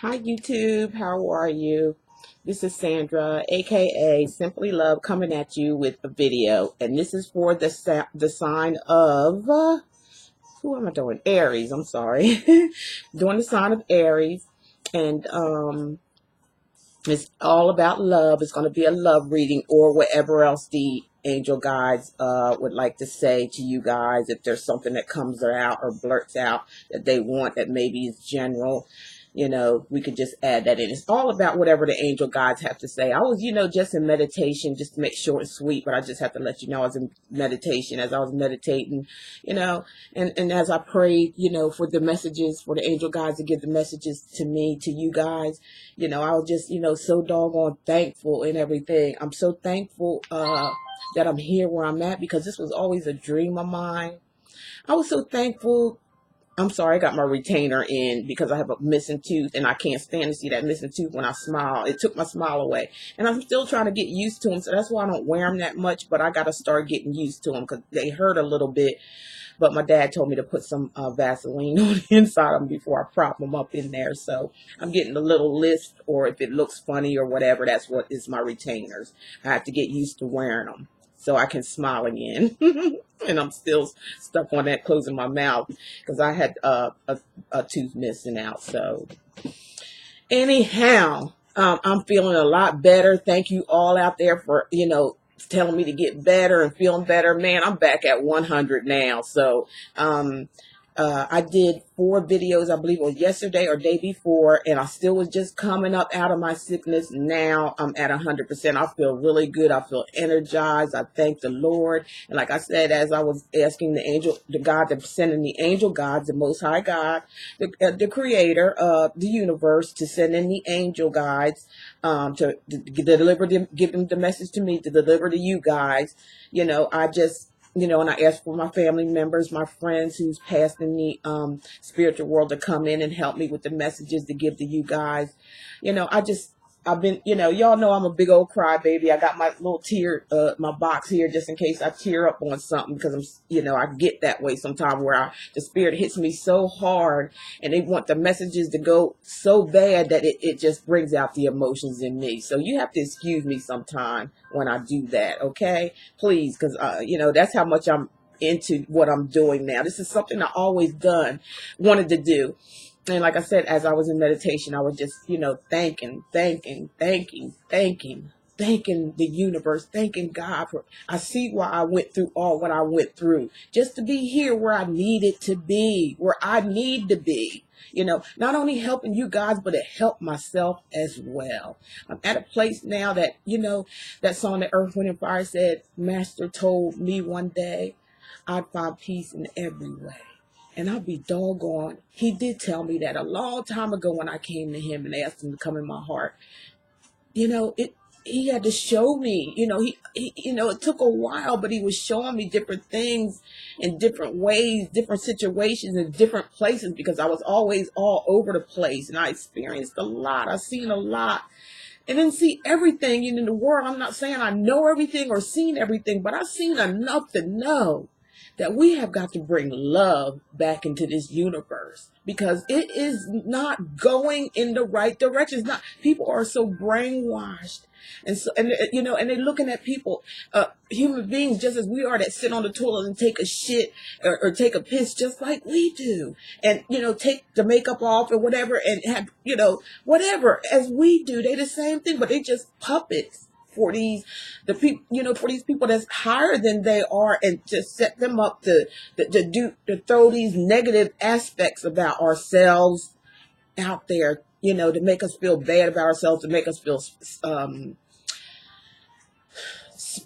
Hi YouTube, how are you? This is Sandra, aka Simply Love, coming at you with a video, and this is for the sign of who am I doing? Aries. I'm sorry, doing the sign of Aries, and it's all about love. It's going to be a love reading, or whatever else the angel guides would like to say to you guys. If there's something that comes out or blurts out that they want that maybe is general, we could just add that in. It's all about whatever the angel guides have to say. I was, just in meditation, just to make short and sweet, but I just have to let you know I was in meditation. As I was meditating, and as I prayed, for the messages, for the angel guides to give the messages to me, to you guys, I was just, so doggone thankful and everything. I'm so thankful that I'm here where I'm at, because this was always a dream of mine. I was so thankful. I'm sorry, I got my retainer in because I have a missing tooth and I can't stand to see that missing tooth when I smile. It took my smile away. And I'm still trying to get used to them, so that's why I don't wear them that much, but I got to start getting used to them because they hurt a little bit. But my dad told me to put some Vaseline on the inside of them before I prop them up in there. So I'm getting a little lisp, or if it looks funny or whatever, that's what is my retainers. I have to get used to wearing them so I can smile again. And I'm still stuck on that closing my mouth because I had a tooth missing out. So anyhow, I'm feeling a lot better. Thank you all out there for, telling me to get better and feeling better. Man, I'm back at 100 now. So, I did 4 videos, I believe it was yesterday or day before, and I still was just coming up out of my sickness. Now I'm at 100%. I feel really good. I feel energized. I thank the Lord. And like I said, as I was asking the God that sending the angel gods, the Most High God, the creator of the universe, to send in the angel guides, to deliver them, give them the message to me to deliver to you guys. I just, and I asked for my family members, my friends who's passed in the spiritual world, to come in and help me with the messages to give to you guys. I've been, y'all know I'm a big old crybaby. I got my little my box here just in case I tear up on something, because I get that way sometimes where the spirit hits me so hard and they want the messages to go so bad that it just brings out the emotions in me. So you have to excuse me sometime when I do that, okay? Please, because, that's how much I'm into what I'm doing now. This is something I always wanted to do. And like I said, as I was in meditation, I was just, thanking the universe, thanking God for, I see why I went through all what I went through, just to be here where I needed to be, where I need to be. Not only helping you guys, but it helped myself as well. I'm at a place now that, that song that Earth, Wind, and Fire said, Master told me one day I'd find peace in every way. And I'll be doggone. He did tell me that a long time ago when I came to him and asked him to come in my heart. He had to show me, it took a while, but he was showing me different things in different ways, different situations in different places, because I was always all over the place and I experienced a lot. I've seen a lot. And then see everything in the world. I'm not saying I know everything or seen everything, but I've seen enough to know that we have got to bring love back into this universe, because it is not going in the right direction. It's not. People are so brainwashed, and so and they're looking at people, human beings, just as we are, that sit on the toilet and take a shit or take a piss just like we do, and take the makeup off or whatever, and have whatever as we do. They the same thing, but they just puppets for these for these people that's higher than they are, and just set them up to throw these negative aspects about ourselves out there, to make us feel bad about ourselves, to make us feel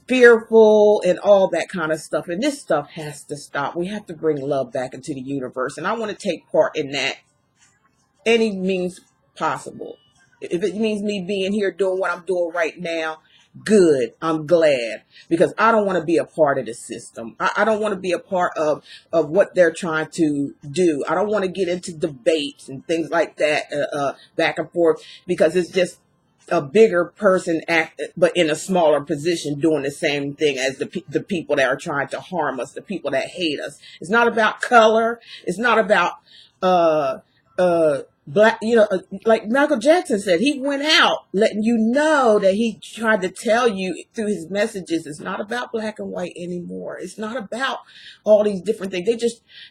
fearful and all that kind of stuff. And this stuff has to stop. We have to bring love back into the universe, and I want to take part in that any means possible. If it means me being here doing what I'm doing right now, good. I'm glad, because I don't want to be a part of the system. I don't want to be a part of what they're trying to do. I don't want to get into debates and things like that, back and forth, because it's just a bigger person but in a smaller position, doing the same thing as the people that are trying to harm us, the people that hate us. It's not about color. It's not about black, like Michael Jackson said, he went out letting you know that he tried to tell you through his messages, it's not about black and white anymore. It's not about all these different things.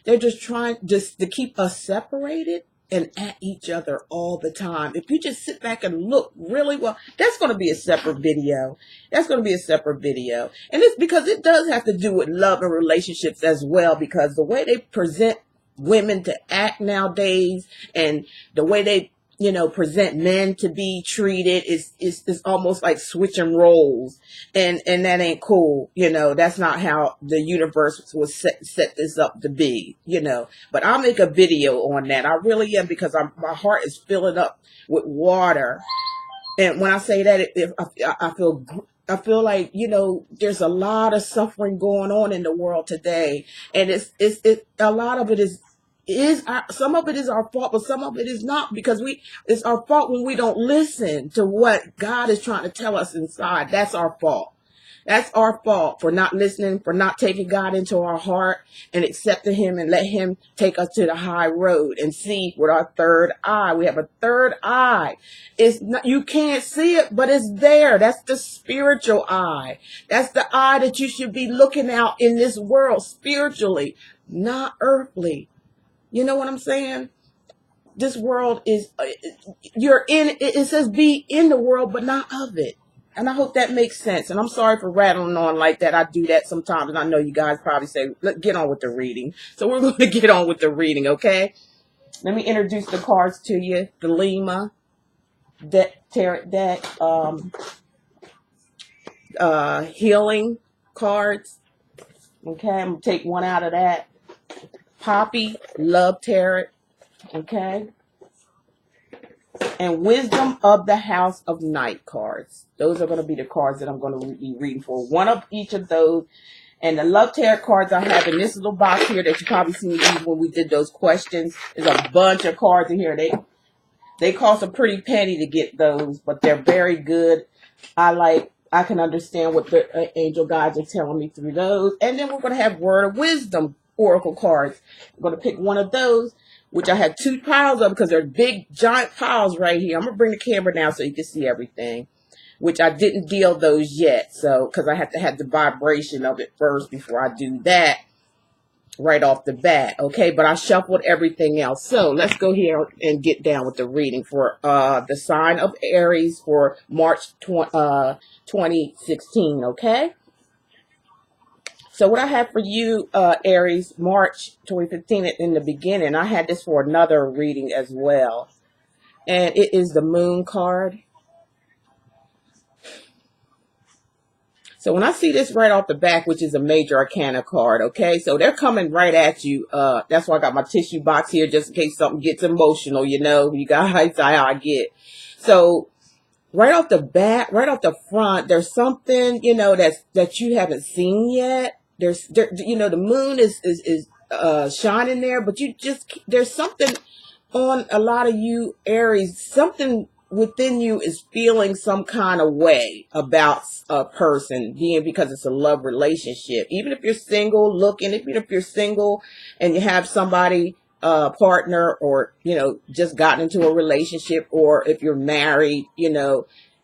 They're just trying just to keep us separated and at each other all the time. If you just sit back and look really well, that's going to be a separate video. That's going to be a separate video. And it's because it does have to do with love and relationships as well, because the way they present women to act nowadays and the way they present men to be treated is almost like switching roles, and that ain't cool. That's not how the universe was set this up to be. But I'll make a video on that. I really am, because my heart is filling up with water. And when I say that, I feel like, there's a lot of suffering going on in the world today, and it's a lot of it is some of it is our fault, but some of it is not, because it's our fault when we don't listen to what God is trying to tell us inside. That's our fault. That's our fault for not listening, for not taking God into our heart and accepting him and let him take us to the high road and see with our third eye. We have a third eye. It's not, you can't see it, but it's there. That's the spiritual eye. That's the eye that you should be looking out in this world spiritually, not earthly. You know what I'm saying? This world is, you're in, it says be in the world, but not of it. And I hope that makes sense. And I'm sorry for rattling on like that. I do that sometimes. And I know you guys probably say, let's get on with the reading. So we're going to get on with the reading, okay? Let me introduce the cards to you. The Lima Tarot deck, healing cards. Okay, I'm going to take one out of that. Poppy Love Tarot. Okay. And Wisdom of the House of Night cards. Those are going to be the cards that I'm going to be reading for. One of each of those. And the Love Tarot cards I have in this little box here that you probably seen me use when we did those questions. There's a bunch of cards in here. They cost a pretty penny to get those, but they're very good. I can understand what the angel guides are telling me through those. And then we're going to have Word of Wisdom oracle cards. I'm going to pick one of those, which I have two piles of because they're big, giant piles right here. I'm going to bring the camera down so you can see everything, which I didn't deal those yet. So, because I have to have the vibration of it first before I do that right off the bat. Okay, but I shuffled everything else. So, let's go here and get down with the reading for the sign of Aries for March 2016. Okay. So what I have for you, Aries, March 2015, in the beginning, I had this for another reading as well. And it is the Moon card. So when I see this right off the back, which is a major arcana card, okay? So they're coming right at you. That's why I got my tissue box here, just in case something gets emotional, you guys, how I get. So right off the back, right off the front, there's something, that you haven't seen yet. The moon is shining there, but there's something on a lot of you Aries. Something within you is feeling some kind of way about a person, because it's a love relationship. Even if you're single, even if you're single and you have somebody, partner, or just gotten into a relationship, or if you're married,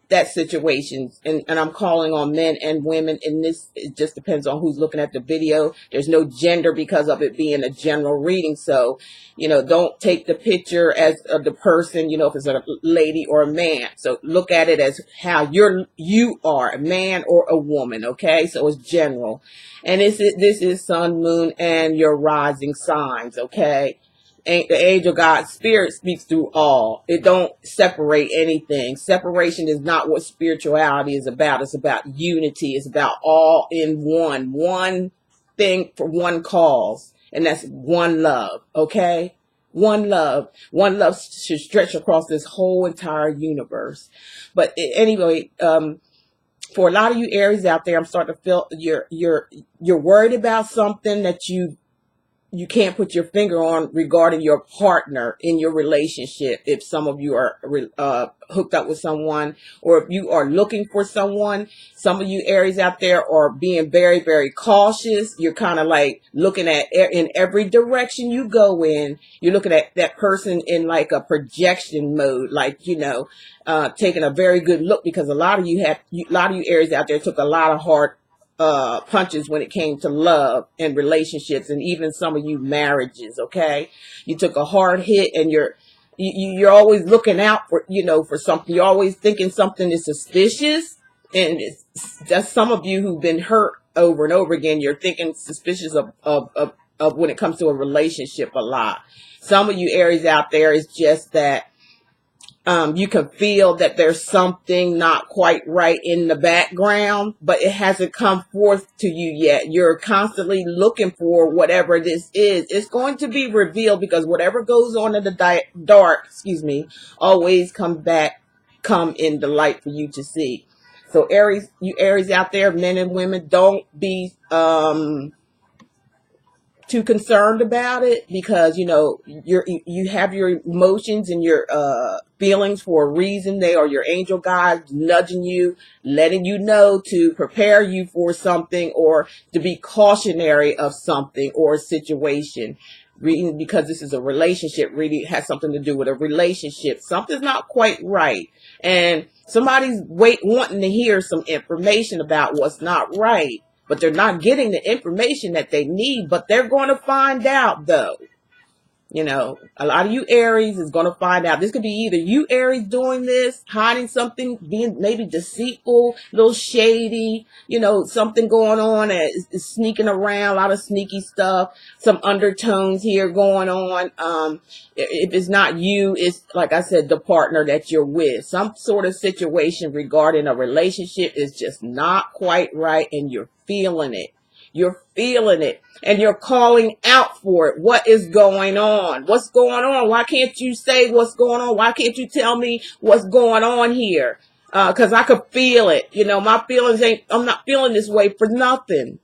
that situation. And I'm calling on men and women in this. It just depends on who's looking at the video. There's no gender because of it being a general reading. So, don't take the picture as of the person, if it's a lady or a man. So look at it as how you are, a man or a woman. Okay. So it's general. And this is sun, moon, and your rising signs. Okay. The angel God spirit speaks through all. It don't separate anything. Separation is not what spirituality is about. It's about unity. It's about all in one thing for one cause, and that's one love. Okay, one love should stretch across this whole entire universe. But anyway, for a lot of you Aries out there, I'm starting to feel you're worried about something that you can't put your finger on regarding your partner in your relationship. If some of you are hooked up with someone, or if you are looking for someone, some of you Aries out there are being very, very cautious. You're kind of like looking at in every direction you go in. You're looking at that person in like a projection mode, like, you know, taking a very good look, because a lot of you Aries out there took a lot of hard punches when it came to love and relationships, and even some of you marriages. Okay, you took a hard hit, and you're always looking out for, you know, for something. You're always thinking something is suspicious, and that's some of you who've been hurt over and over again. You're thinking suspicious of when it comes to a relationship a lot. Some of you Aries out there is just that you can feel that there's something not quite right in the background, but it hasn't come forth to you yet. You're constantly looking for whatever this is. It's going to be revealed, because whatever goes on in the dark, always come in the light for you to see. So Aries, you Aries out there, men and women, don't be too concerned about it, because you know you have your emotions and your feelings for a reason. They are your angel guides nudging you, letting you know to prepare you for something, or to be cautionary of something or a situation. Reading, because this is a relationship, really has something to do with a relationship. Something's not quite right, and somebody's wanting to hear some information about what's not right, but they're not getting the information that they need. But they're going to find out, though. You know, a lot of you Aries is going to find out. This could be either you Aries doing this, hiding something, being maybe deceitful, a little shady, you know, something going on, is sneaking around, a lot of sneaky stuff, some undertones here going on. If it's not you, it's, like I said, the partner that you're with. Some sort of situation regarding a relationship is just not quite right, and you're feeling it. You're feeling it, and you're calling out for it. What is going on? What's going on? Why can't you say what's going on? Why can't you tell me what's going on here? Because I could feel it. You know, my feelings I'm not feeling this way for nothing.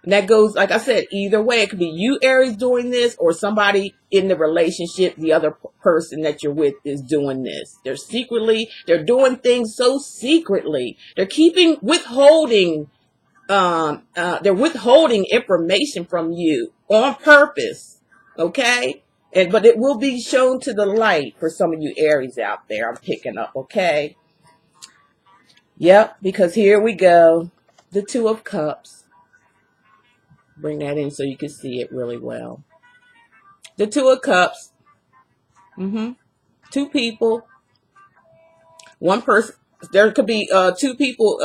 And that goes, like I said, either way. It could be you Aries doing this, or somebody in the relationship, the other person that you're with, is doing this. They're doing things so secretly. They're withholding information from you on purpose. Okay, but it will be shown to the light for some of you Aries out there. I'm picking up. Okay, yep, because here we go, the Two of Cups. Bring that in so you can see it really well. The Two of Cups. Two people, one person. There could be two people.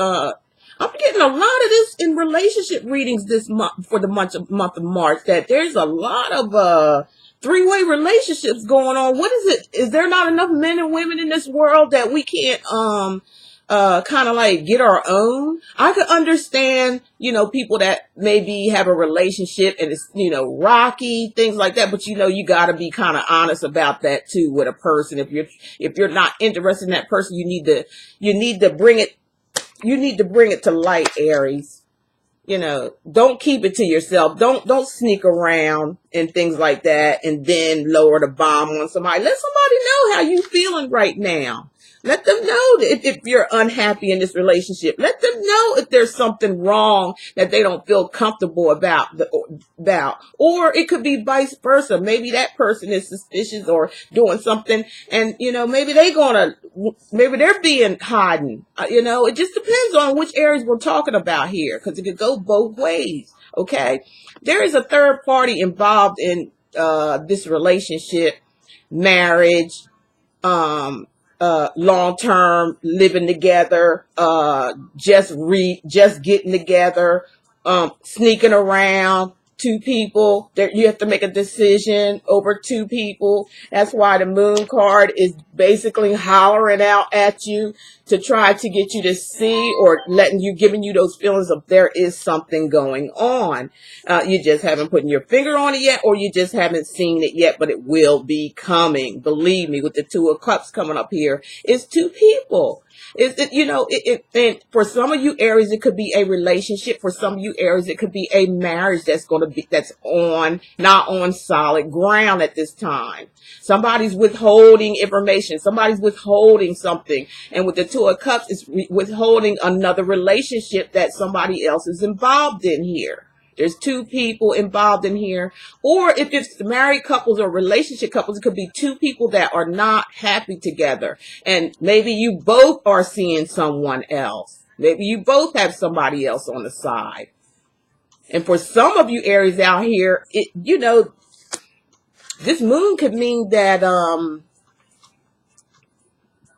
I'm getting a lot of this in relationship readings this month, for the month of March, that there's a lot of three-way relationships going on. What is it? Is there not enough men and women in this world that we can't kind of like get our own? I could understand, you know, people that maybe have a relationship and it's, you know, rocky, things like that, but you know, you got to be kind of honest about that too with a person. If you're not interested in that person, you need to bring it to light, Aries. You know, don't keep it to yourself. Don't sneak around and things like that, and then lower the bomb on somebody. Let somebody know how you feeling right now. Let them know that if you're unhappy in this relationship. Let them know if there's something wrong that they don't feel comfortable about. Or it could be vice versa. Maybe that person is suspicious or doing something, and you know, maybe they're being hiding. You know, it just depends on which areas we're talking about here, because it could go both ways. Okay, there is a third party involved in this relationship, marriage, long-term living together, just getting together, sneaking around. Two people, you have to make a decision over two people. That's why the Moon card is basically hollering out at you to try to get you to see, or giving you those feelings of there is something going on. You just haven't put your finger on it yet, or you just haven't seen it yet, but it will be coming. Believe me, with the Two of Cups coming up here, it's two people. And for some of you Aries, it could be a relationship. For some of you Aries, it could be a marriage that's not on solid ground at this time. Somebody's withholding information. Somebody's withholding something. And with the Two of Cups, it's withholding another relationship that somebody else is involved in here. There's two people involved in here. Or if it's married couples or relationship couples, it could be two people that are not happy together. And maybe you both are seeing someone else. Maybe you both have somebody else on the side. And for some of you Aries out here, this moon could mean that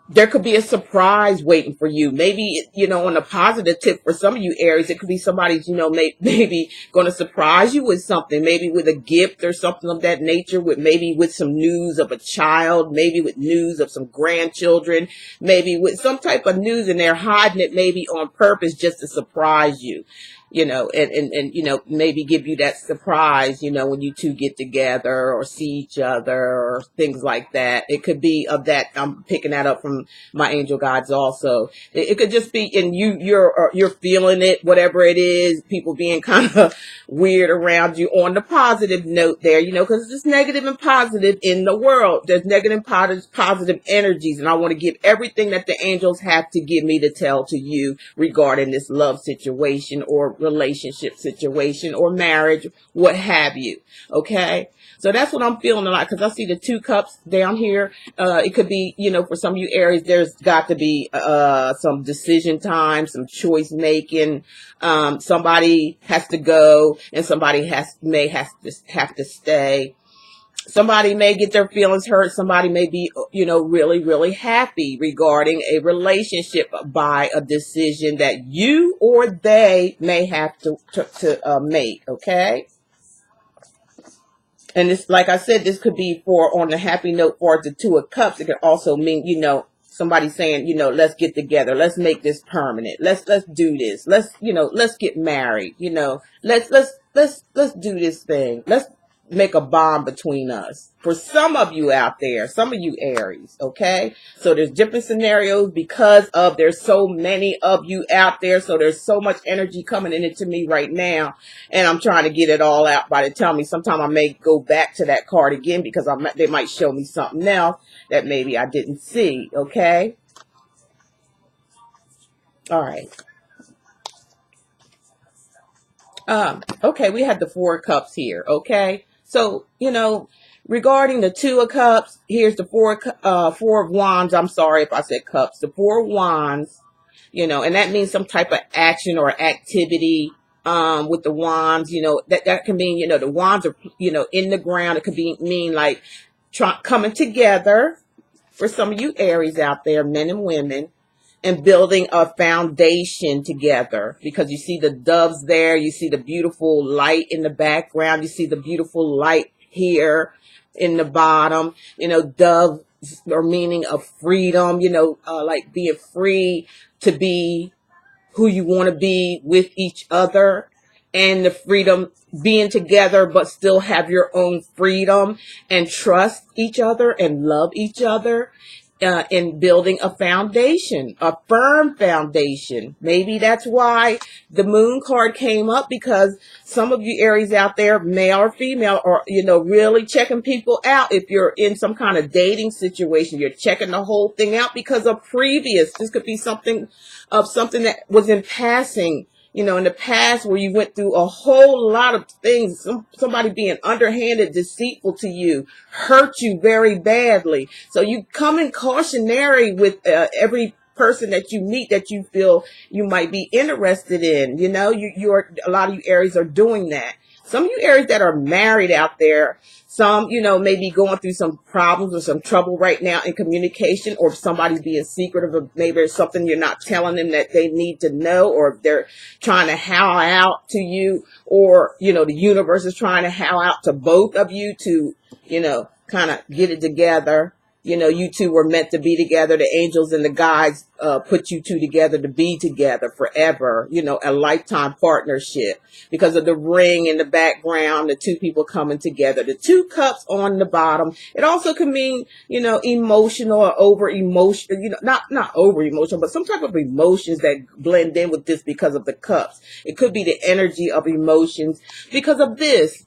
there could be a surprise waiting for you. Maybe, on a positive tip for some of you Aries, it could be somebody's, maybe going to surprise you with something, maybe with a gift or something of that nature, maybe with some news of a child, maybe with news of some grandchildren, maybe with some type of news, and they're hiding it maybe on purpose just to surprise you. And maybe give you that surprise, when you two get together or see each other or things like that. It could be of that. I'm picking that up from my angel guides also. It could just be, and you're feeling it, whatever it is, people being kind of weird around you on the positive note there, because there's negative and positive in the world. There's negative and positive energies. And I want to give everything that the angels have to give me to tell to you regarding this love situation or relationship situation or marriage, what have you. Okay. So that's what I'm feeling a lot, because I see the Two Cups down here. It could be, for some of you Aries, there's got to be some decision time, some choice making. Somebody has to go and somebody may have to stay. Somebody may get their feelings hurt. Somebody may be, really, really happy regarding a relationship by a decision that you or they may have to make. Okay. And it's like I said, this could be on the happy note for the Two of Cups. It could also mean, somebody saying, let's get together. Let's make this permanent. Let's do this. Let's get married. Let's do this thing. Let's make a bond between us. For some of you out there, some of you Aries, okay? So there's different scenarios because there's so many of you out there. So there's so much energy coming into me right now. And I'm trying to get it all out by the time sometime I may go back to that card again because they might show me something else that maybe I didn't see, okay? All right. Okay, we had the Four of Cups here, okay? So, regarding the Two of Cups, here's the Four of Wands. I'm sorry if I said cups. The Four of Wands, and that means some type of action or activity with the wands, that can mean, the wands are, in the ground. It could mean like coming together for some of you Aries out there, men and women, and building a foundation together, because you see the doves there. You see the beautiful light in the background. You see the beautiful light here in the bottom. Doves are meaning of freedom, like being free to be who you want to be with each other, and the freedom being together, but still have your own freedom and trust each other and love each other. In building a foundation, a firm foundation. Maybe that's why the Moon card came up, because some of you Aries out there, male or female, are, really checking people out. If you're in some kind of dating situation, you're checking the whole thing out because of this could be something that was in passing, in the past, where you went through a whole lot of things. Somebody being underhanded, deceitful to you, hurt you very badly. So you come in cautionary with every person that you meet that you feel you might be interested in. A lot of you Aries are doing that. Some of you Aries that are married out there, some, may be going through some problems or some trouble right now in communication, or somebody's being secretive, or maybe there's something you're not telling them that they need to know, or they're trying to howl out to you, or, the universe is trying to howl out to both of you to, kind of get it together. You know, you two were meant to be together. The angels and the guides put you two together to be together forever. You know, a lifetime partnership because of the ring in the background, the two people coming together, the two cups on the bottom. It also can mean, you know, emotional or over emotional, you know, not over emotional, but some type of emotions that blend in with this because of the cups. It could be the energy of emotions because of this.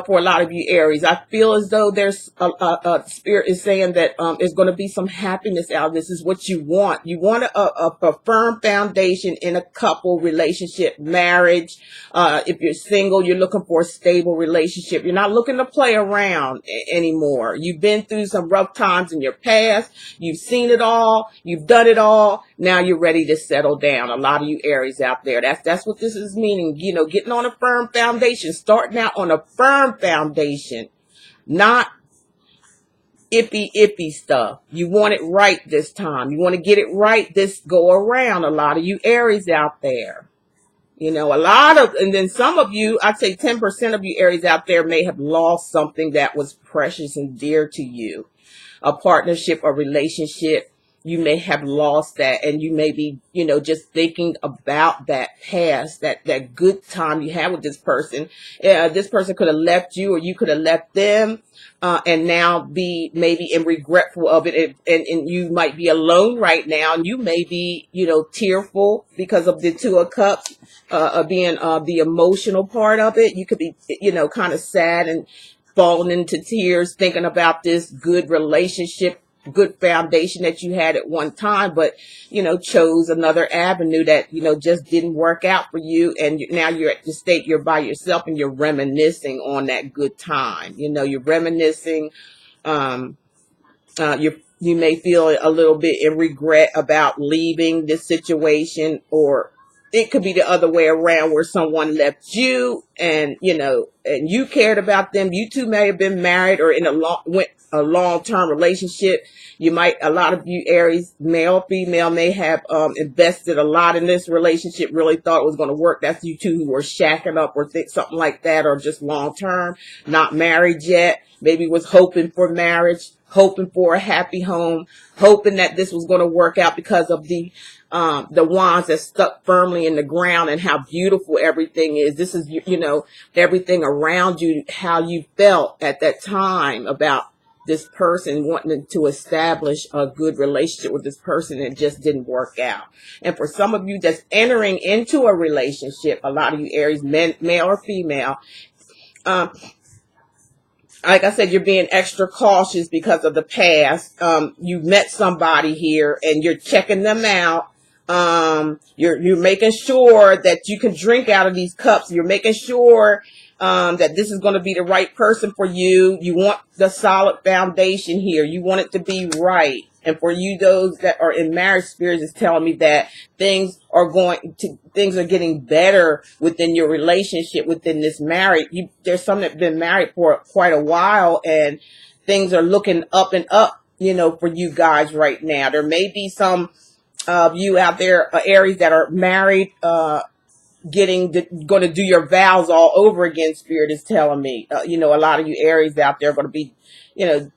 For a lot of you Aries, I feel as though there's a spirit is saying that there's going to be some happiness out. This is what you want. You want a firm foundation in a couple relationship, marriage. If you're single, you're looking for a stable relationship. You're not looking to play around anymore. You've been through some rough times in your past. You've seen it all. You've done it all. Now you're ready to settle down. A lot of you Aries out there, that's what this is meaning. You know, getting on a firm foundation, starting out on a firm foundation, not iffy stuff. You want it right this time. You want to get it right this go around. A lot of you Aries out there. You know, and then some of you, I'd say 10% of you Aries out there may have lost something that was precious and dear to you. A partnership, a relationship, you may have lost that, and you may be, you know, just thinking about that past, that good time you had with this person. This person could have left you, or you could have left them, and now be maybe in regretful of it, and you might be alone right now, and you may be, you know, tearful because of the Two of Cups, being the emotional part of it. You could be, you know, kind of sad and falling into tears thinking about this good relationship, good foundation that you had at one time, but, you know, chose another avenue that, you know, just didn't work out for you. And now you're at the state you're by yourself and you're reminiscing on that good time. You know, you're reminiscing, you may feel a little bit in regret about leaving this situation, or it could be the other way around where someone left you and, you know, and you cared about them. You two may have been married or in a long-term relationship. A lot of you Aries, male, female, may have invested a lot in this relationship, really thought it was going to work. That's you two who were shacking up or something like that, or just long-term, not married yet. Maybe was hoping for marriage, hoping for a happy home, hoping that this was going to work out because of the wands that stuck firmly in the ground and how beautiful everything is. This is, you know, everything around you, how you felt at that time about this person, wanting to establish a good relationship with this person, and it just didn't work out. And for some of you that's entering into a relationship, a lot of you Aries, male or female, like I said, you're being extra cautious because of the past. You met somebody here and you're checking them out. You're making sure that you can drink out of these cups. You're making sure that this is going to be the right person for you. You want the solid foundation here. You want it to be right. And for you, those that are in marriage, spirits is telling me that things are getting better within your relationship, within this marriage. There's some that have been married for quite a while, and things are looking up and up, you know, for you guys right now. There may be some of you out there, Aries, that are married, going to do your vows all over again. Spirit is telling me, you know, a lot of you Aries out there are going to be, you know,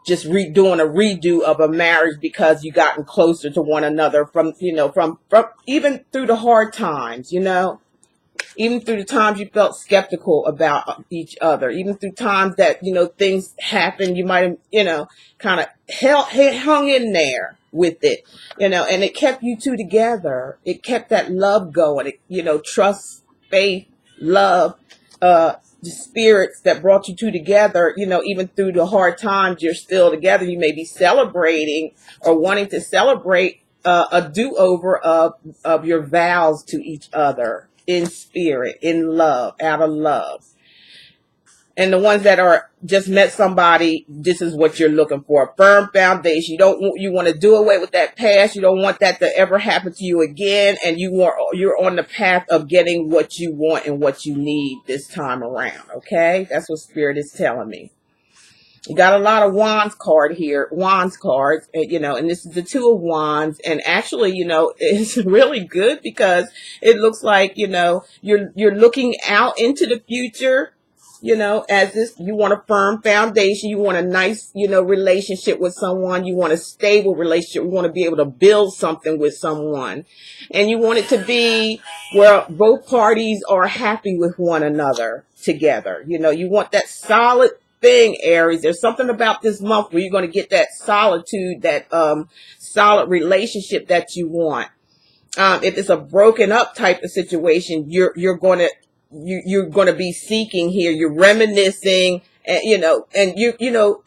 just doing a redo of a marriage because you gotten closer to one another from, you know, from even through the hard times, you know, even through the times you felt skeptical about each other, even through times that, you know, things happened, you might have, you know, kind of hung in there with it, you know, and it kept you two together. It kept that love going, you know, trust, faith, love, the spirits that brought you two together, you know, even through the hard times, you're still together. You may be celebrating or wanting to celebrate a do-over of your vows to each other in spirit, in love, out of love. And the ones that are just met somebody, this is what you're looking for: a firm foundation. You want to do away with that past. You don't want that to ever happen to you again. And you're on the path of getting what you want and what you need this time around. Okay, that's what Spirit is telling me. You got a lot of wands cards, you know, and this is the Two of Wands. And actually, you know, it's really good because it looks like, you know, you're looking out into the future. as this, you want a firm foundation, you want a nice, relationship with someone, you want a stable relationship, you want to be able to build something with someone, and you want it to be where both parties are happy with one another together. You want that solid thing, Aries. There's something about this month where you're going to get that solitude, that solid relationship that you want. If it's a broken up type of situation, you're going to be seeking here. You're reminiscing, and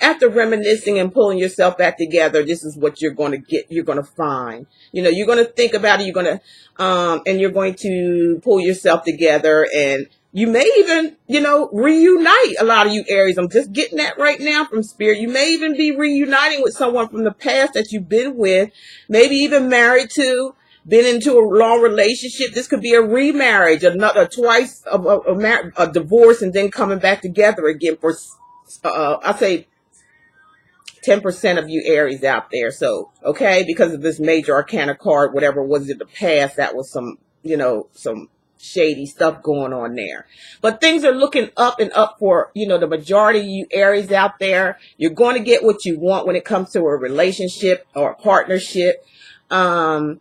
after reminiscing and pulling yourself back together, this is what you're going to get. You're going to find. You're going to think about it. You're going to and you're going to pull yourself together, and you may even, reunite. A lot of you Aries, I'm just getting that right now from Spirit. You may even be reuniting with someone from the past that you've been with, maybe even married to, been into a long relationship. This could be a remarriage, another twice of a divorce, and then coming back together again for, I say 10% of you Aries out there. So, okay, because of this major arcana card, whatever was in the past, that was some shady stuff going on there. But things are looking up and up for, the majority of you Aries out there. You're going to get what you want when it comes to a relationship or a partnership. The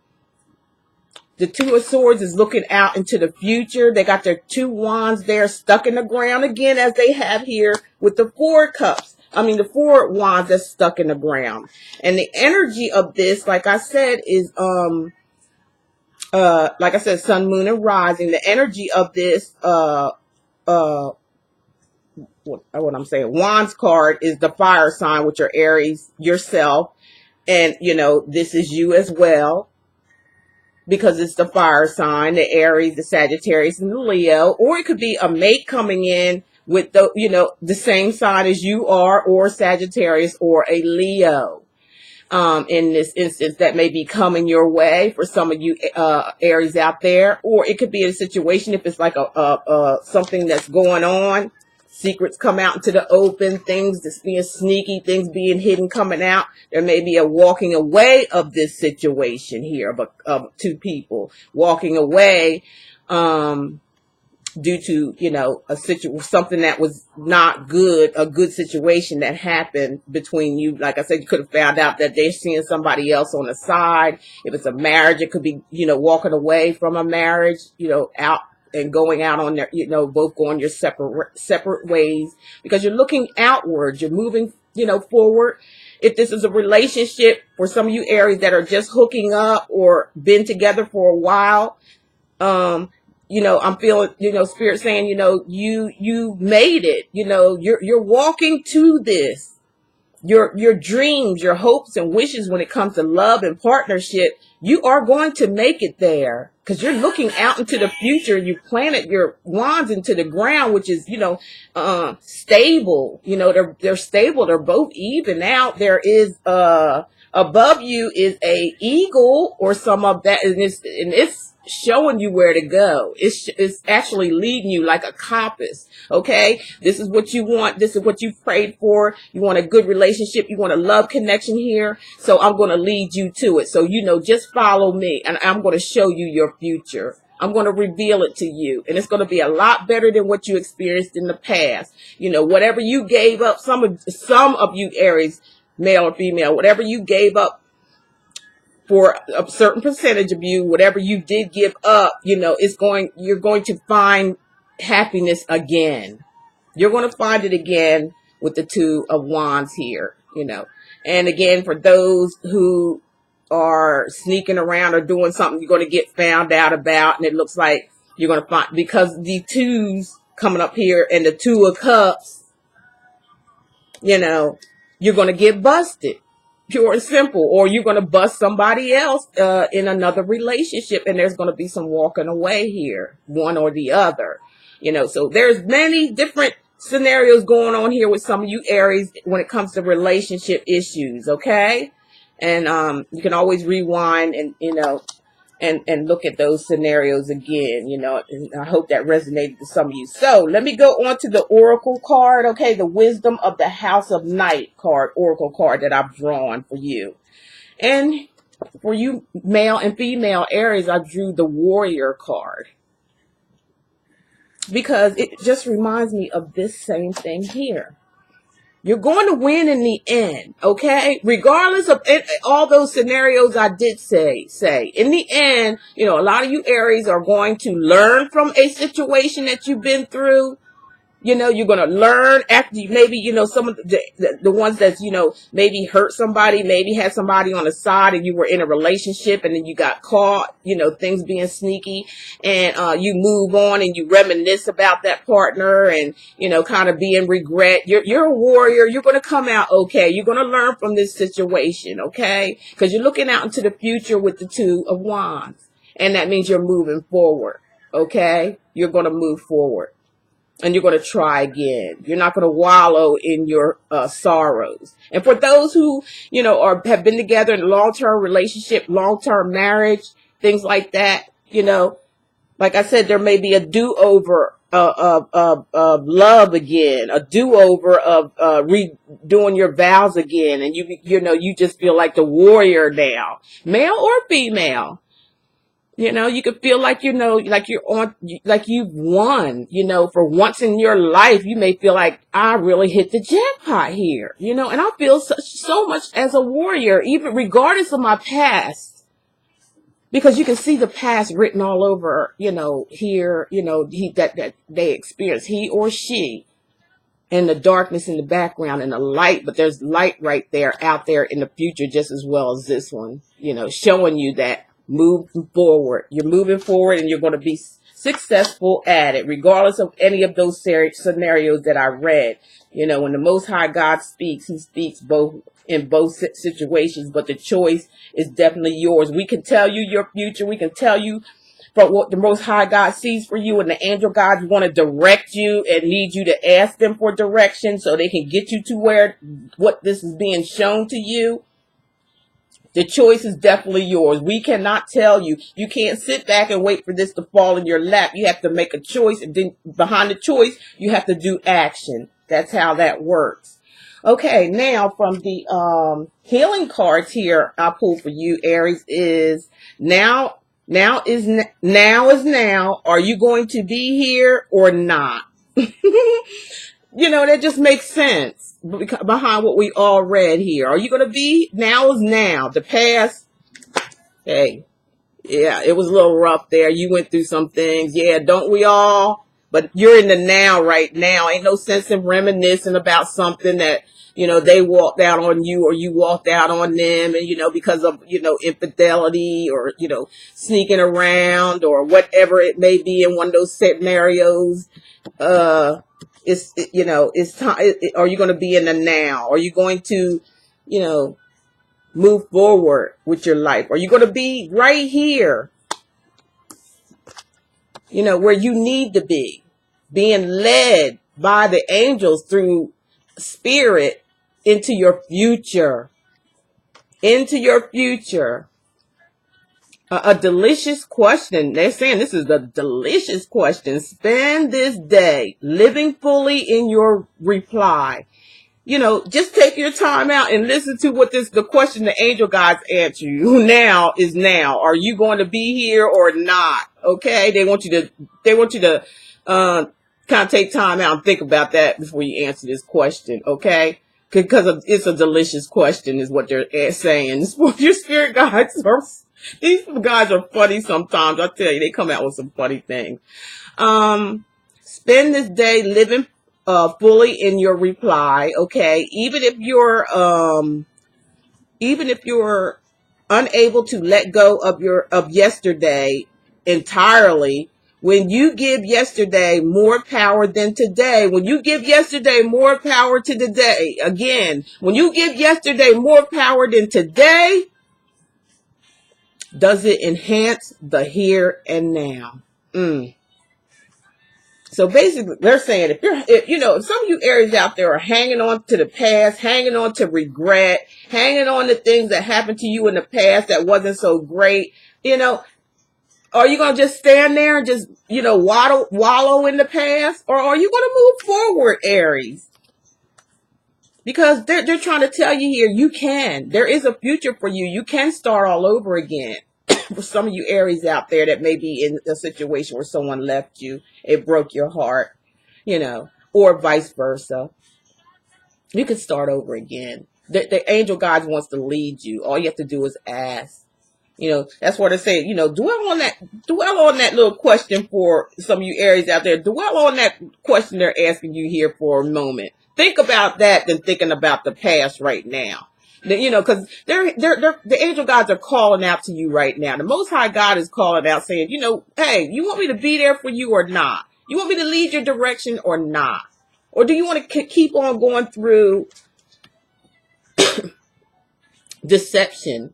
Two of Swords is looking out into the future. They got their two wands there stuck in the ground again, as they have here with the Four Cups. The Four Wands that's stuck in the ground. And the energy of this, like I said, is Sun, Moon, and Rising. The energy of this, what I'm saying, Wands card is the fire sign, which are Aries, yourself. And, this is you as well, because it's the fire sign, the Aries, the Sagittarius, and the Leo. Or it could be a mate coming in with the same sign as you are, or Sagittarius or a Leo. In this instance, that may be coming your way for some of you Aries out there. Or it could be a situation, if it's like something that's going on, secrets come out into the open, things that's being sneaky, things being hidden coming out. There may be a walking away of this situation here, but two people walking away due to something that was not good, a good situation that happened between you. Like I said, you could have found out that they're seeing somebody else on the side. If it's a marriage, it could be walking away from a marriage, out and going out on their, both going your separate ways, because you're looking outwards, you're moving, forward. If this is a relationship for some of you Aries that are just hooking up or been together for a while, I'm feeling, Spirit saying, you made it, you're walking to this. Your dreams, your hopes and wishes when it comes to love and partnership, you are going to make it there, because you're looking out into the future. You planted your wands into the ground, which is, stable. They're stable. They're both even out. There is, above you is a eagle or some of that. And it's showing you where to go. It's actually leading you like a compass. Okay, this is what you want. This is what you prayed for. You want a good relationship. You want a love connection here. So I'm going to lead you to it. So, just follow me, and I'm going to show you your future. I'm going to reveal it to you, and it's going to be a lot better than what you experienced in the past. Whatever you gave up, some of you Aries, male or female, whatever you gave up for a certain percentage of you, whatever you did give up, you're going to find happiness again. You're going to find it again with the Two of Wands here, And again, for those who are sneaking around or doing something, you're going to get found out about, and it looks like you're going to find, because the twos coming up here and the Two of Cups, you're going to get busted. Pure and simple. Or you're going to bust somebody else in another relationship, and there's going to be some walking away here, one or the other. So there's many different scenarios going on here with some of you Aries when it comes to relationship issues, okay? And you can always rewind and and look at those scenarios again, and I hope that resonated to some of you. So let me go on to the Oracle card, okay? The Wisdom of the House of Night card, Oracle card that I've drawn for you. And for you male and female Aries, I drew the Warrior card. because it just reminds me of this same thing here. You're going to win in the end, okay? Regardless of all those scenarios I did say, in the end, you know, a lot of you Aries are going to learn from a situation that you've been through. You know, you're going to learn after you, maybe, you know, some of the ones that, you know, maybe hurt somebody, maybe had somebody on the side and you were in a relationship and then you got caught, you know, things being sneaky, and you move on and you reminisce about that partner and, you know, kind of be in regret. You're a warrior. You're going to come out okay. You're going to learn from this situation, okay? Because you're looking out into the future with the Two of Wands. And that means you're moving forward, okay? You're going to move forward. And you're going to try again. You're not going to wallow in your sorrows. And for those who, you know, have been together in a long-term relationship, long-term marriage, things like that, you know, like I said, there may be a do-over of love again, a do-over of redoing your vows again. And you know, you just feel like the warrior now, male or female. You know, you could feel like, you know, like like you've won, you know, for once in your life. You may feel like I really hit the jackpot here, you know, and I feel so much as a warrior, even regardless of my past, because you can see the past written all over, you know, here, you know, that they experience, he or she, and the darkness in the background and the light, but there's light right there out there in the future just as well as this one, you know, showing you that move forward. You're moving forward and you're going to be successful at it, regardless of any of those scenarios that I read. You know, when the Most High God speaks, he speaks in both situations, but the choice is definitely yours. We can tell you your future. We can tell you from what the Most High God sees for you, and the angel gods want to direct you and need you to ask them for direction so they can get you to what this is being shown to you. The choice is definitely yours. We cannot tell you. You can't sit back and wait for this to fall in your lap. You have to make a choice, and then behind the choice, you have to do action. That's how that works. Okay, now from the healing cards here I pulled for you, Aries, is now. Now is now. Are you going to be here or not? You know, that just makes sense behind what we all read here. Are you going to be? Now is now. The past, hey, yeah, it was a little rough there. You went through some things. Yeah, don't we all? But you're in the now right now. Ain't no sense in reminiscing about something that, you know, they walked out on you or you walked out on them, and, you know, because of, you know, infidelity or, you know, sneaking around or whatever it may be in one of those scenarios. You know, it's time. Are you going to be in the now? Are you going to, you know, move forward with your life? Are you going to be right here, you know, where you need to be, being led by the angels through spirit into your future, A delicious question. They're saying this is a delicious question. Spend this day living fully in your reply. You know, just take your time out and listen to what the question the angel guides answer you. Now is now. Are you going to be here or not? Okay. They want you to kind of take time out and think about that before you answer this question. Okay. Because it's a delicious question is what they're saying. Your spirit guides these guys are funny sometimes. I tell you, they come out with some funny things. Spend this day living fully in your reply, okay? Even if you're unable to let go of yesterday entirely, when you give yesterday more power than today, when you give yesterday more power to today, again, when you give yesterday more power than today, does it enhance the here and now? So basically, they're saying if some of you Aries out there are hanging on to the past, hanging on to regret, hanging on to things that happened to you in the past that wasn't so great, you know, are you going to just stand there and just, you know, wallow in the past? Or are you going to move forward, Aries? Because they're trying to tell you here, you can. There is a future for you. You can start all over again. for some of you Aries out there that may be in a situation where someone left you, it broke your heart, or vice versa. You can start over again. The angel guide wants to lead you. All you have to do is ask. That's what I say, dwell on that little question for some of you Aries out there. Dwell on that question they're asking you here for a moment. Think about that than thinking about the past right now. Because the angel gods are calling out to you right now. The Most High God is calling out saying, hey, you want me to be there for you or not? You want me to lead your direction or not? Or do you want to keep on going through deception?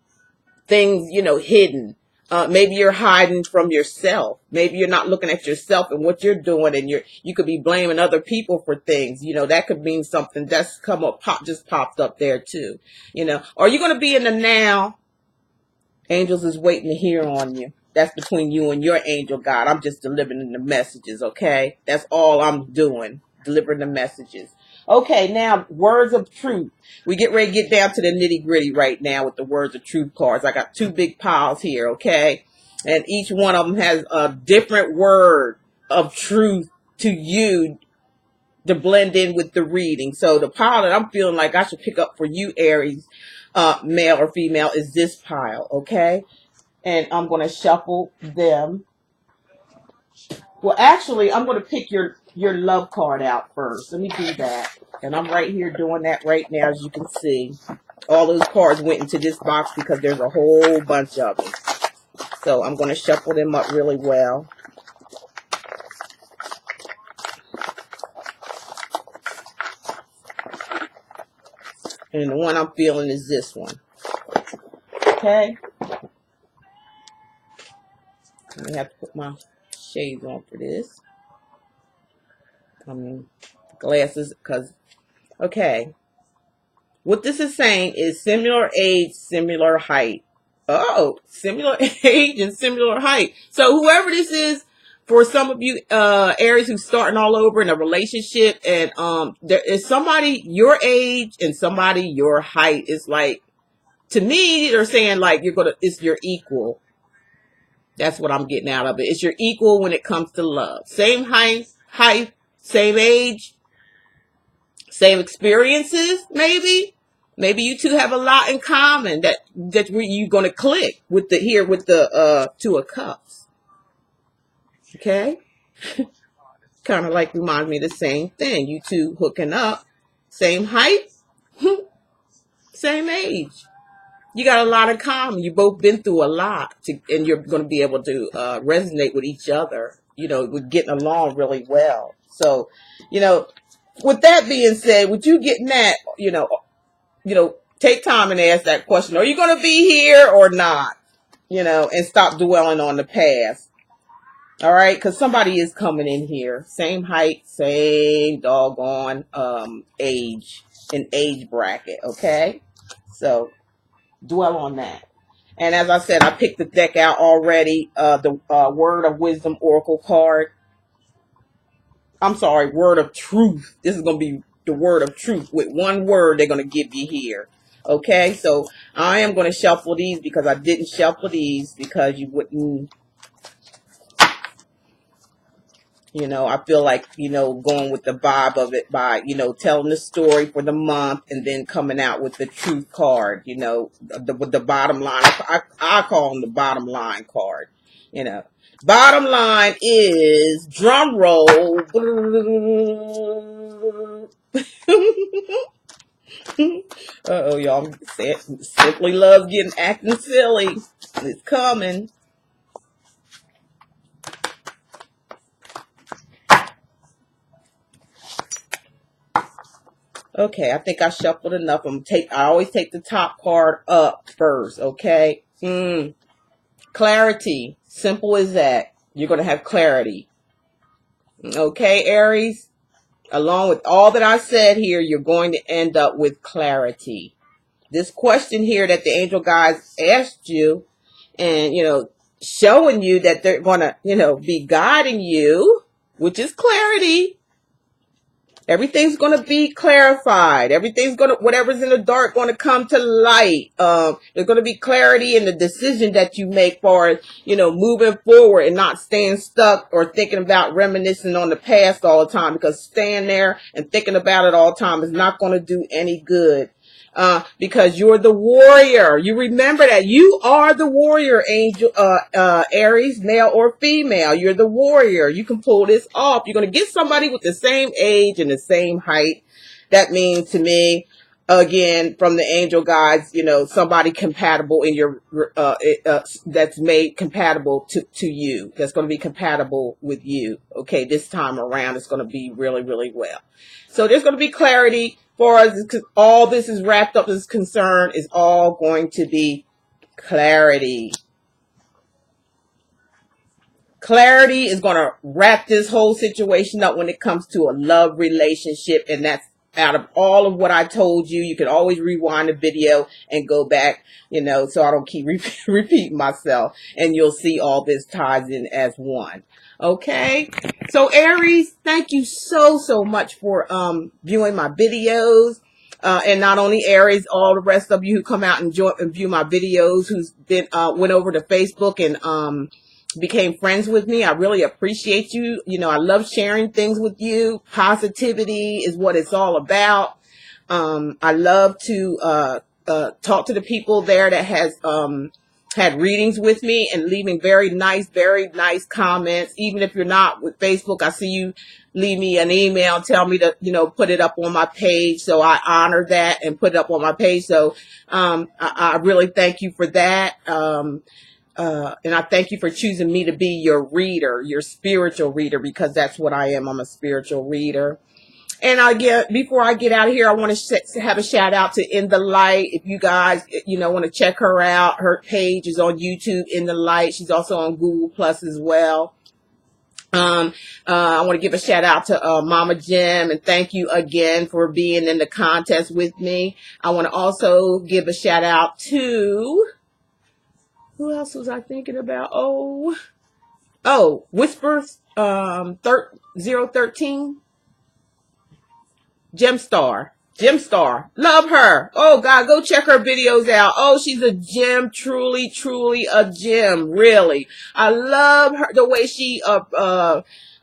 Things, hidden. Maybe you're hiding from yourself. Maybe you're not looking at yourself and what you're doing, and you could be blaming other people for things. That could mean something that's just popped up there too. Are you going to be in the now? Angels is waiting to hear on you. That's between you and your angel God. I'm just delivering the messages, okay? That's all I'm doing, delivering the messages. Okay, now, words of truth. We get ready to get down to the nitty-gritty right now with the words of truth cards. I got 2 big piles here, okay? And each one of them has a different word of truth to you to blend in with the reading. So the pile that I'm feeling like I should pick up for you, Aries, male or female, is this pile, okay? And I'm going to shuffle them. Well, actually, I'm going to pick your love card out first. Let me do that. And I'm right here doing that right now, as you can see. All those cards went into this box because there's a whole bunch of them. So I'm going to shuffle them up really well. And the one I'm feeling is this one. Okay. I have to put my shades on for this. Glasses, because, okay. What this is saying is similar age, similar height. Oh, similar age and similar height. So whoever this is, for some of you Aries who's starting all over in a relationship, and there is somebody your age and somebody your height. Is like, to me, they're saying like it's your equal. That's what I'm getting out of it. It's your equal when it comes to love. Same height, same age, same experiences, maybe. Maybe you two have a lot in common that you're going to click with the 2 of Cups. Okay? Kind of like reminds me of the same thing. You two hooking up. Same height. Same age. You got a lot in common. You both been through a lot. And you're going to be able to resonate with each other. With getting along really well. So, with that being said, with you getting that, take time and ask that question. Are you going to be here or not? And stop dwelling on the past. All right? Because somebody is coming in here. Same height, same doggone age and age bracket. Okay? So, dwell on that. And as I said, I picked the deck out already. The Word of Wisdom Oracle card. I'm sorry, Word of Truth. This is going to be the Word of Truth. With one word they're going to give you here. Okay, so I am going to shuffle these because I didn't shuffle these because you wouldn't, I feel like, going with the vibe of it by, telling the story for the month and then coming out with the truth card, with the bottom line. I call them the bottom line card, Bottom line is, drum roll. Uh-oh, y'all. Simply love acting silly. It's coming. Okay, I think I shuffled enough. I always take the top card up first, okay? Clarity. Simple as that. You're going to have clarity. Okay, Aries? Along with all that I said here, you're going to end up with clarity. This question here that the angel guides asked you, and, showing you that they're going to, be guiding you, which is clarity. Everything's going to be clarified. Everything's going to, whatever's in the dark, going to come to light. There's going to be clarity in the decision that you make for, moving forward and not staying stuck or thinking about reminiscing on the past all the time, because staying there and thinking about it all the time is not going to do any good. Because you're the warrior. You remember that you are the warrior, angel, Aries, male or female. You're the warrior. You can pull this off. You're going to get somebody with the same age and the same height. That means to me, again, from the angel guides, somebody compatible in your, that's made compatible to you. That's going to be compatible with you. Okay. This time around, it's going to be really, really well. So there's going to be clarity for us. All this is wrapped up as concern is all going to be clarity. Clarity is going to wrap this whole situation up when it comes to a love relationship. And that's out of all of what I told you. You can always rewind the video and go back, so I don't keep repeating myself. And you'll see all this ties in as one. Okay. So Aries, thank you so much for viewing my videos. And not only Aries, all the rest of you who come out and view my videos, who's been went over to Facebook and became friends with me. I really appreciate you. I love sharing things with you. Positivity is what it's all about. I love to talk to the people there that has had readings with me and leaving very nice comments. Even if you're not with Facebook, I see you leave me an email, tell me to, put it up on my page. So I honor that and put it up on my page. So I really thank you for that. And I thank you for choosing me to be your reader, your spiritual reader, because that's what I am. I'm a spiritual reader. And before I get out of here, I want to have a shout out to In the Light. If you guys, want to check her out, her page is on YouTube, In the Light. She's also on Google Plus as well. I want to give a shout out to Mama Jim, and thank you again for being in the contest with me. I want to also give a shout out to, who else was I thinking about? Whispers 013. Gemstar. Love her. Oh God, go check her videos out. Oh, she's a gem, truly a gem, really. I love her, the way she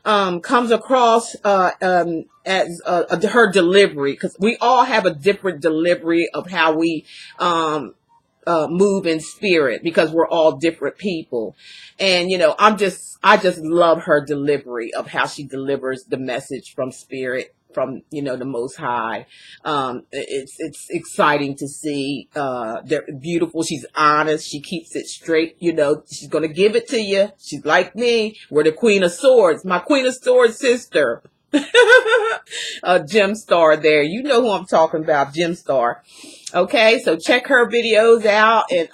comes across as her delivery, because we all have a different delivery of how we move in spirit, because we're all different people. And I just love her delivery of how she delivers the message from spirit, from the Most High. It's exciting to see. They're beautiful. She's honest. She keeps it straight. She's gonna give it to you. She's like me. We're the Queen of Swords. My Queen of Swords sister. Gemstar there. You know who I'm talking about, Gemstar. Okay, so check her videos out, and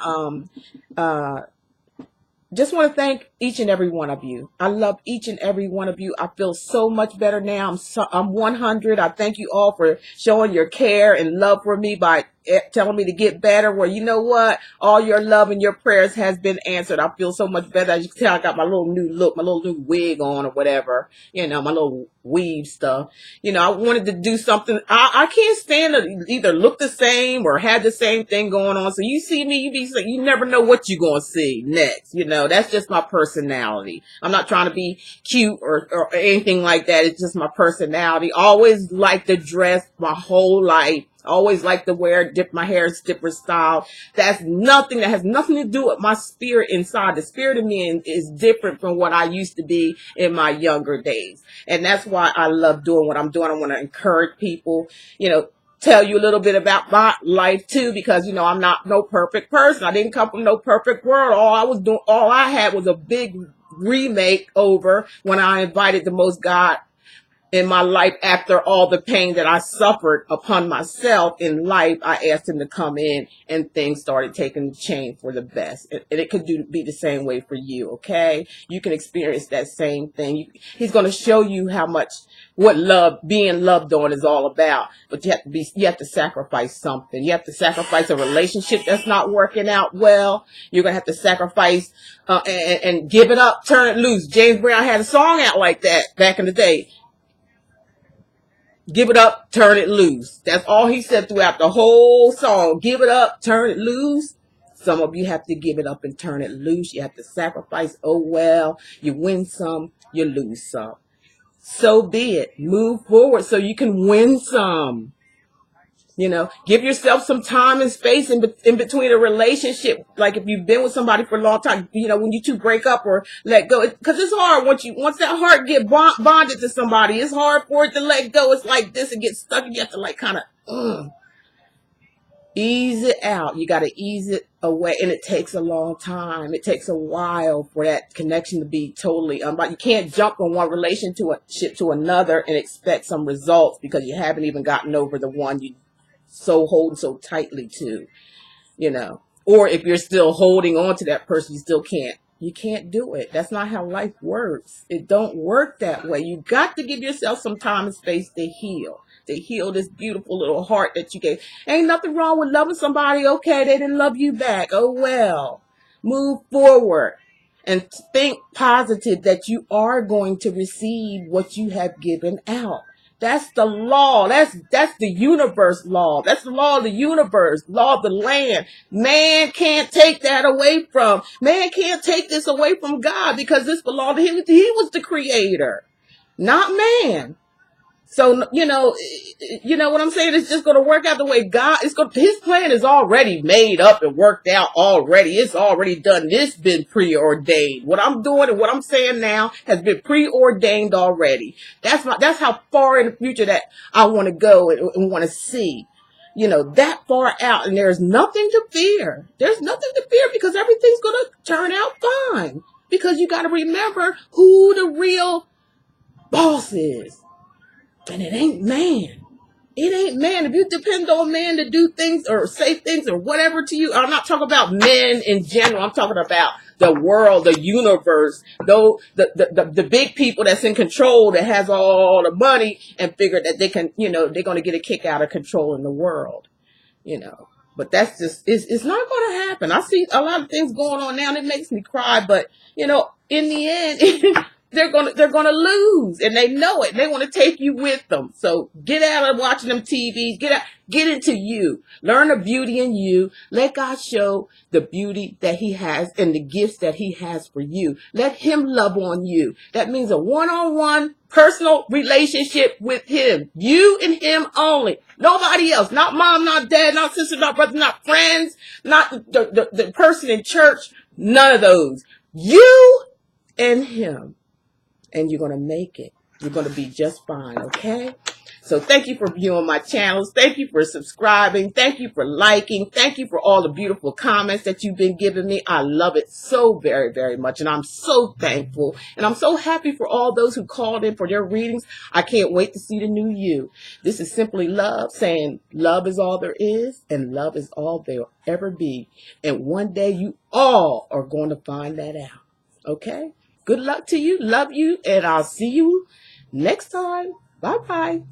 just want to thank each and every one of you. I love each and every one of you. I feel so much better now. I'm 100. I thank you all for showing your care and love for me by telling me to get better. Well, you know what? All your love and your prayers has been answered. I feel so much better. As you can tell, I got my little new look, my little new wig on or whatever. My little weave stuff. I wanted to do something. I can't stand to either look the same or have the same thing going on. So you see me, you never know what you're going to see next. That's just my personality. I'm not trying to be cute or anything like that. It's just my personality. Always like to dress my whole life. Always like to dip my hair different style. That has nothing to do with my spirit inside. The spirit of me is different from what I used to be in my younger days. And that's why I love doing what I'm doing. I want to encourage people, tell you a little bit about my life too, because, I'm not no perfect person. I didn't come from no perfect world. All I had was a big remake over when I invited the Most God in my life. After all the pain that I suffered upon myself in life, I asked him to come in, and things started taking the change for the best. And it could be the same way for you. Okay. You can experience that same thing. He's going to show you what being loved on is all about. But you have to sacrifice something. You have to sacrifice a relationship that's not working out well. You're going to have to sacrifice, and give it up, turn it loose. James Brown had a song out like that back in the day. Give it up, turn it loose. That's all he said throughout the whole song. Give it up, turn it loose. Some of you have to give it up and turn it loose. You have to sacrifice. Oh, well, you win some, you lose some. So be it. Move forward so you can win some. You know, give yourself some time and space in between a relationship. Like if you've been with somebody for a long time, you know, when you two break up or let go, because it's hard once that heart get bonded to somebody, it's hard for it to let go. It's like this, it gets stuck, and you have to like kind of ease it out. You got to ease it away, and it takes a long time. It takes a while for that connection to be totally unbound. You can't jump from one relationship to another and expect some results because you haven't even gotten over the one you so hold so tightly to, you know. Or if you're still holding on to that person, you can't do it. That's not how life works. It don't work that way. You got to give yourself some time and space to heal this beautiful little heart that you gave. Ain't nothing wrong with loving somebody. Okay, they didn't love you back. Oh well. Move forward and think positive that you are going to receive what you have given out. That's the law. That's the universe law. That's the law of the universe, law of the land. Man can't take that away from. Man can't take this away from God because this belonged to him. He was the creator, not man. So, you know what I'm saying? It's just going to work out the way his plan is already made up and worked out already. It's already done. It's been preordained. What I'm doing and what I'm saying now has been preordained already. That's how far in the future that I want to go and want to see, you know, that far out. And there's nothing to fear. There's nothing to fear because everything's going to turn out fine because you got to remember who the real boss is. And it ain't man. It ain't man. If you depend on man to do things or say things or whatever to you, I'm not talking about men in general. I'm talking about the world, the universe, though the big people that's in control that has all the money and figure that they can, you know, they're going to get a kick out of controlling the world, you know. But that's just, it's not going to happen. I see a lot of things going on now and it makes me cry. But, you know, in the end, they're gonna lose, and they know it. They want to take you with them. So get out of watching them TVs. Get into you. Learn the beauty in you. Let God show the beauty that He has and the gifts that He has for you. Let Him love on you. That means a one-on-one personal relationship with Him. You and Him only. Nobody else. Not mom, not dad, not sister, not brother, not friends, not the person in church. None of those. You and Him. And you're going to make it. You're going to be just fine, okay? So thank you for viewing my channels. Thank you for subscribing. Thank you for liking. Thank you for all the beautiful comments that you've been giving me. I love it so very, very much. And I'm so thankful. And I'm so happy for all those who called in for their readings. I can't wait to see the new you. This is Simply Love, saying love is all there is and love is all there'll ever be. And one day you all are going to find that out, okay? Good luck to you. Love you. And I'll see you next time. Bye-bye.